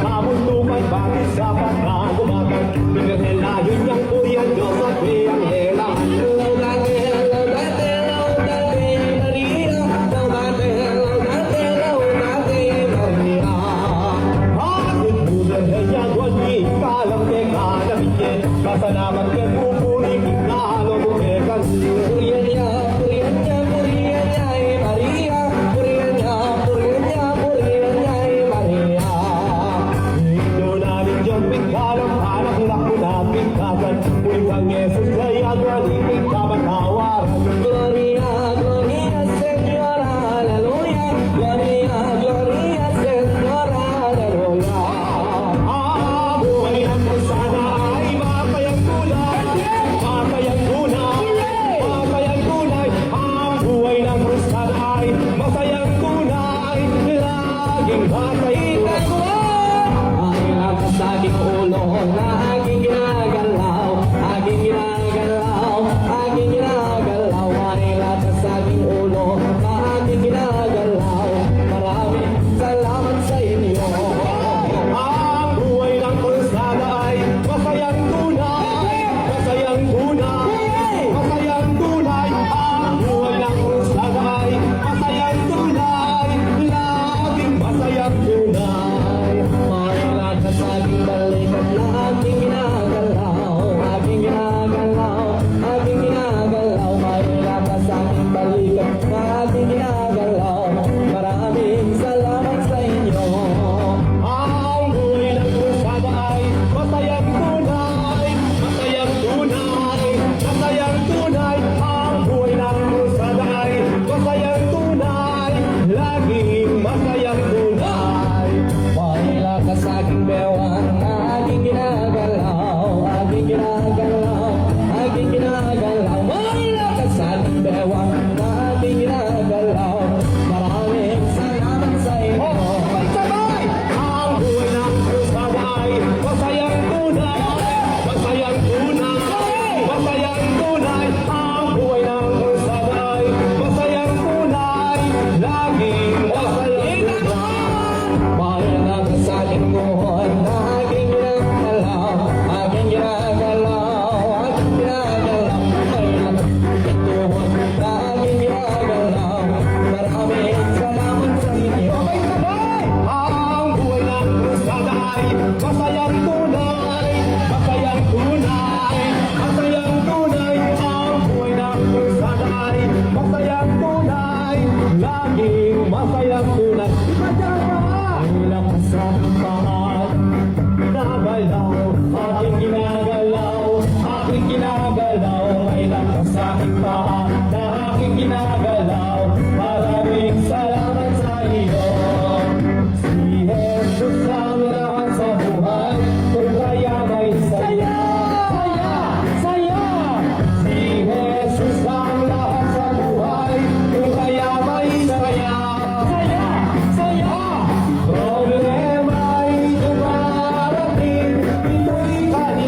kabundukan, bakit sapat na gumagal? Pinirelayo niyang kuya Diyos at biyang hela. Pasalamat ke pupuri nalo bukekan Purianya, Purianya, Purianya, Maria Purianya, Purianya, Purianya, Maria Indo namin Diyos pingkalang anak lako na pingkakan Muling kang Yesus kaya galing kapatawaran Gloria, Gloria, Señora, Aleluya Gloria, Gloria, Señora, Aleluya Buhay ang sana masayang tunay, laging masayang ang lakas sa aking ulo na aking ginagalaw, aking ginagalaw, aking ginagalaw, ang lakas sa aking ulo na aking ginagalaw. Maraming salamat sa inyo. Ang buhay ng krusada ay masayang tunay, masayang tunay, masayang tunay. Ang buhay ng krusada ay masayang tunay, laging masayang tunay. May lakas sa aking balikat na aking ginagalaw, aking ginagalaw, aking ginagalaw. May lakas sa aking balikat na aking ginagalaw. Maraming salamat sa inyo. Ang buhay ng krusada ay masayang tunay, masayang tunay, masayang tunay. Ang buhay ng krusada ay masayang tunay, laging masayang tunay. May lakas sa aking bewang na aking ginagalaw, aking ginagalaw, aking ginagalaw. May lakas sa aking bewang na aking ginagalaw. Maraming salamat sa inyo. May sabay! Ang buhay ng krusada ay masayang tunay, masayang tunay, masayang tunay. Ang buhay ng krusada ay masayang tunay, laging masayang tunay. May lakas sa aking buhay na aking ginagalaw, aking ginagalaw, aking ginagalaw. May lakas sa aking buhay na aking ginagalaw. Maraming salamat sa inyo. May sabay! Ang buhay ng krusada ay masayang tunay, masayang tunay, masayang tunay. Ang buhay ng krusada ay masayang tunay, laging masayang tunay. May lakas sa aking pangat, ginagalaw, aking ginagalaw, aking ginagalaw. May lakas sa aking pangat na aking ginagalaw. Maraming salamat sa iyo. Si Jesus ang lahat sa buhay, kung kaya may saya, saya, saya. Si Jesus ang lahat sa buhay, kung kaya may saya, saya, saya. Problema'y dumarating, ito'y kanya.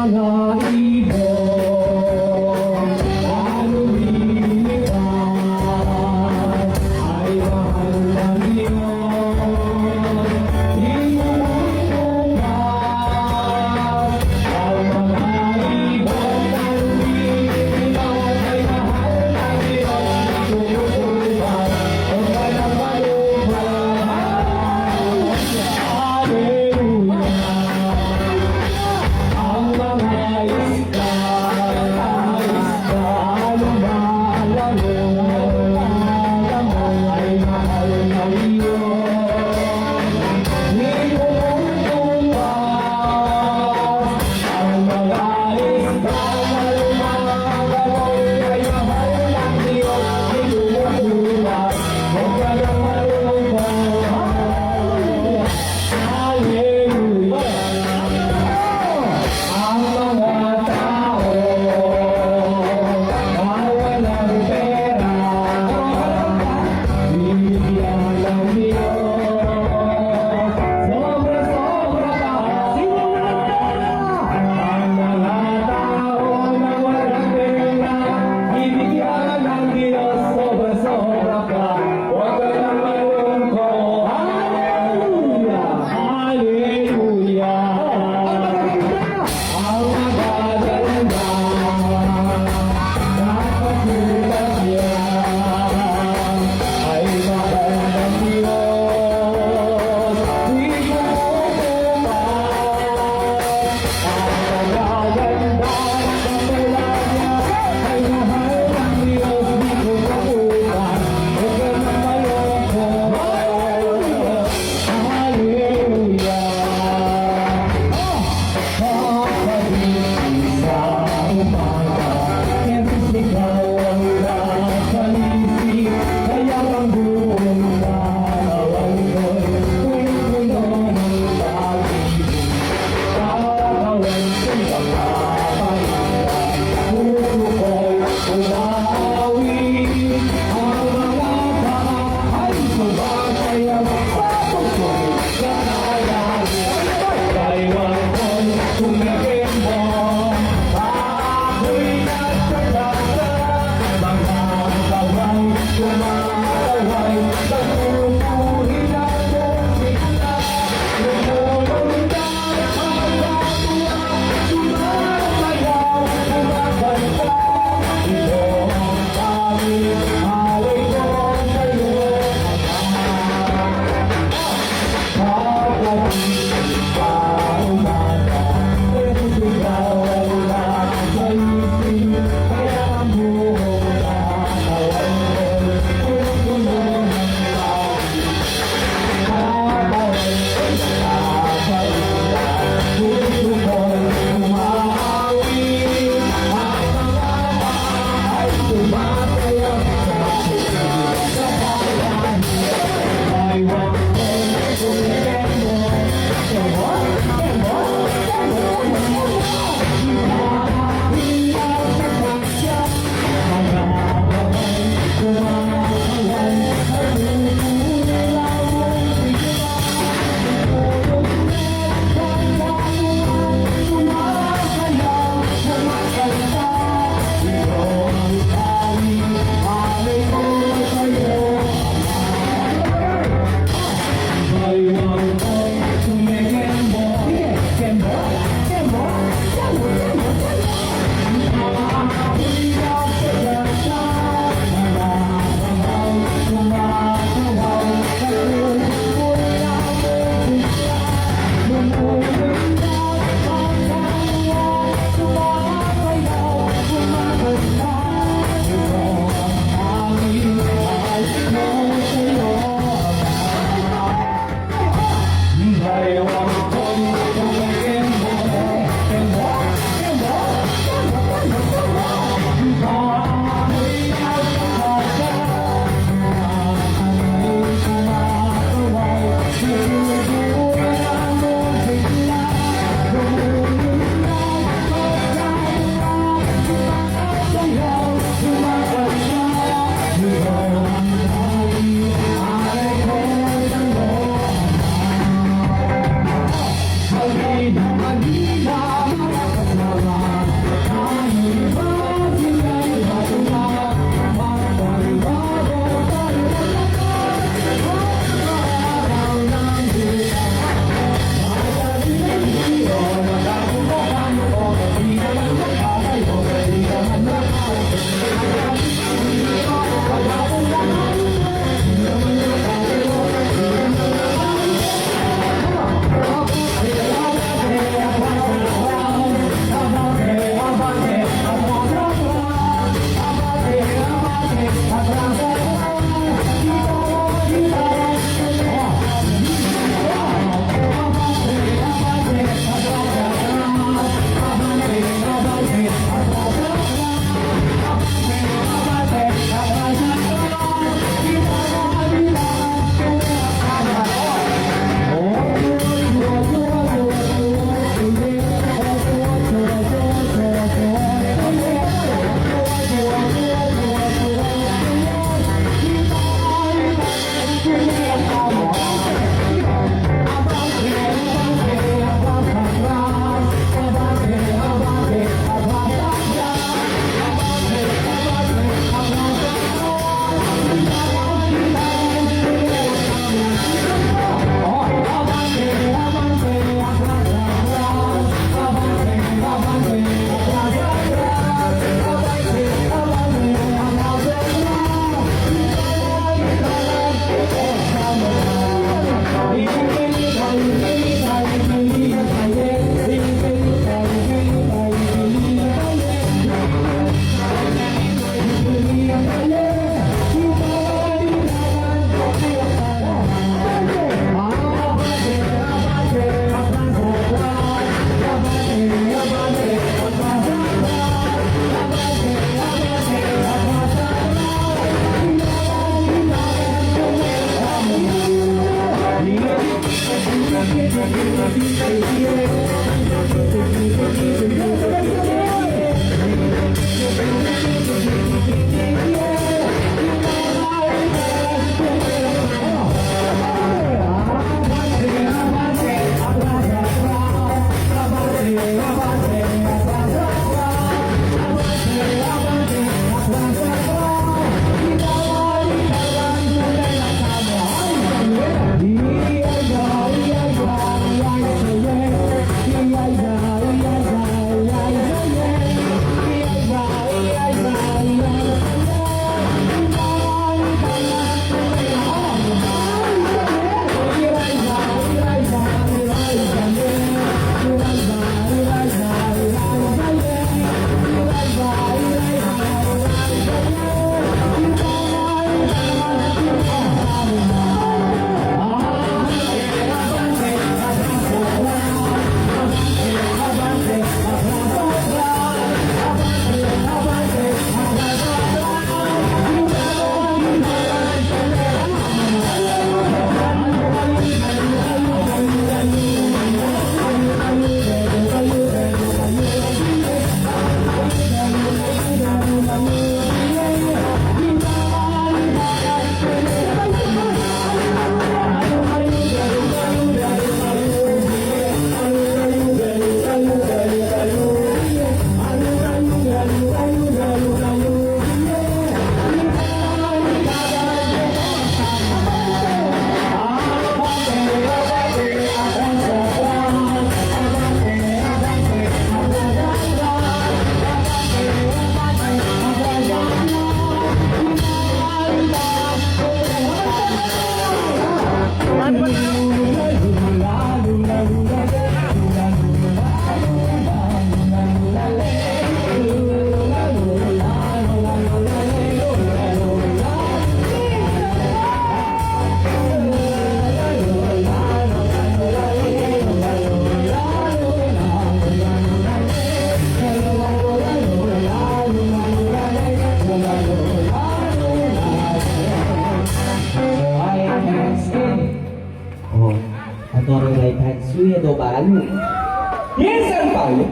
mga ibon na lumilipad ay mahal ng Diyos. Inuulat ang mga ibon na lumilipad ay mahal ng Diyos. Inuulat ang mga Hallelujah. Ang mga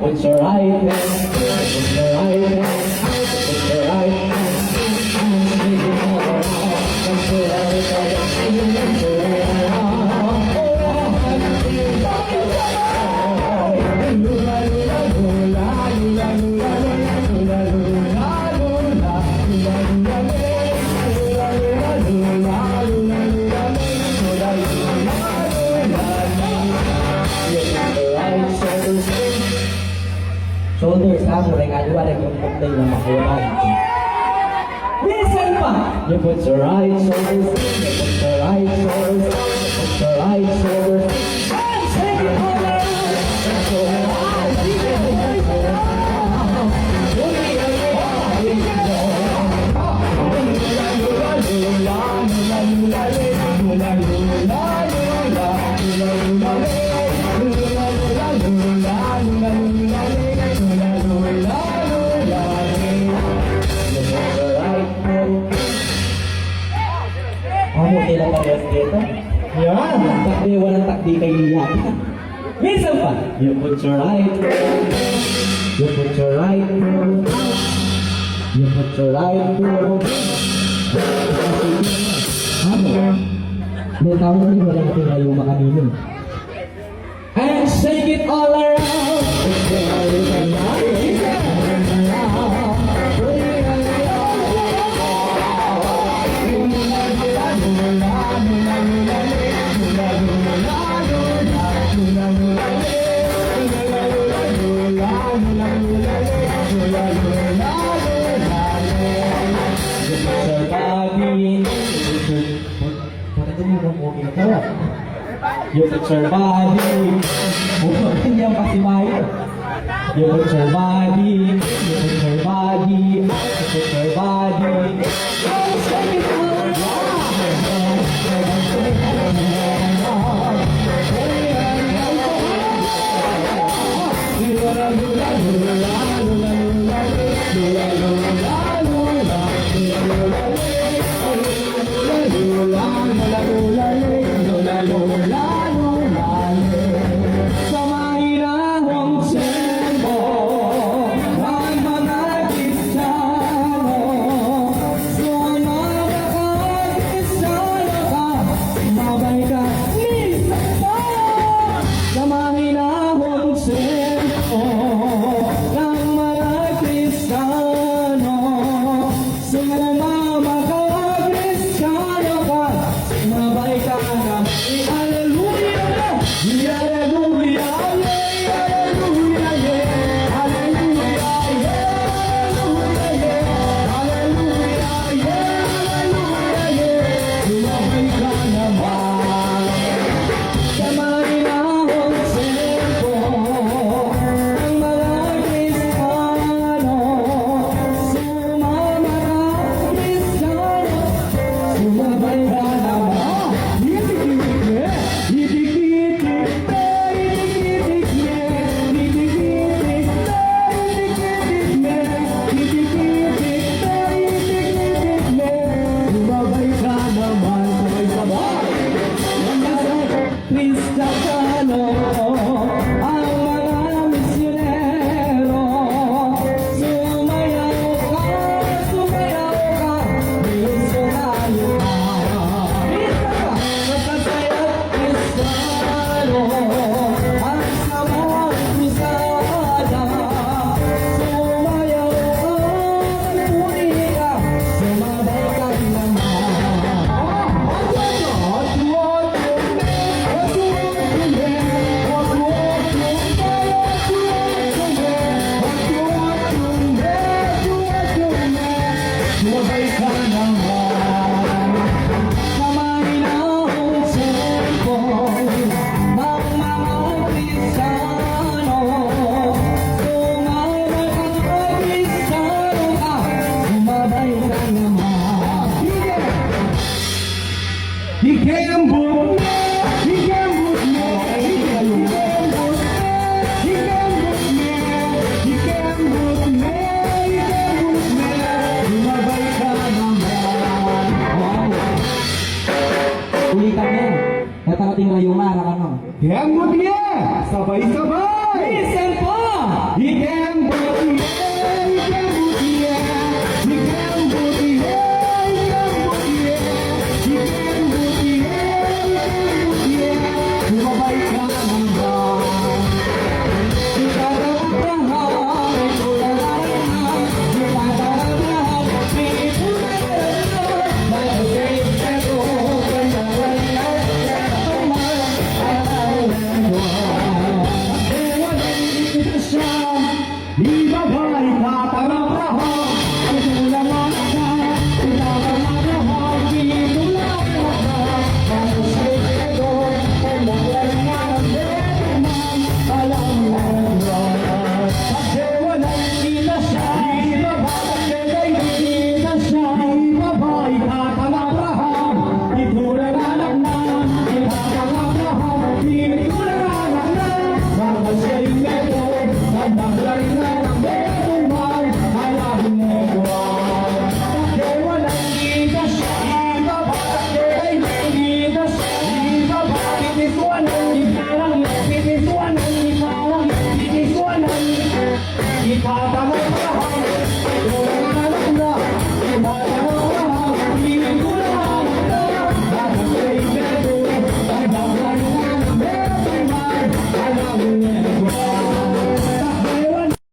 put your right hand, put your right hand, put your right hand, shake it all around, come to everybody, come to shoulders ha, mulai kadua ada yung pagday ng makuran. Listen pa! You put your right shoulders, you put your right shoulders, you put your right shoulders. And shake it all around. Ilang kayas dito? Yan! Takdi, walang takdi kay Lian. Minsan pa! You put your right, you put your right, you put your right. Ano? May tao na rin walang tinayo makanino. And shake it all around. You put your body, bukan yang pasti main. You put your body, you put your body, you put your body. Shake it all Datang tinggal yung marah kan? Yang mulia, sabay-sabay! Listen po! Ikaw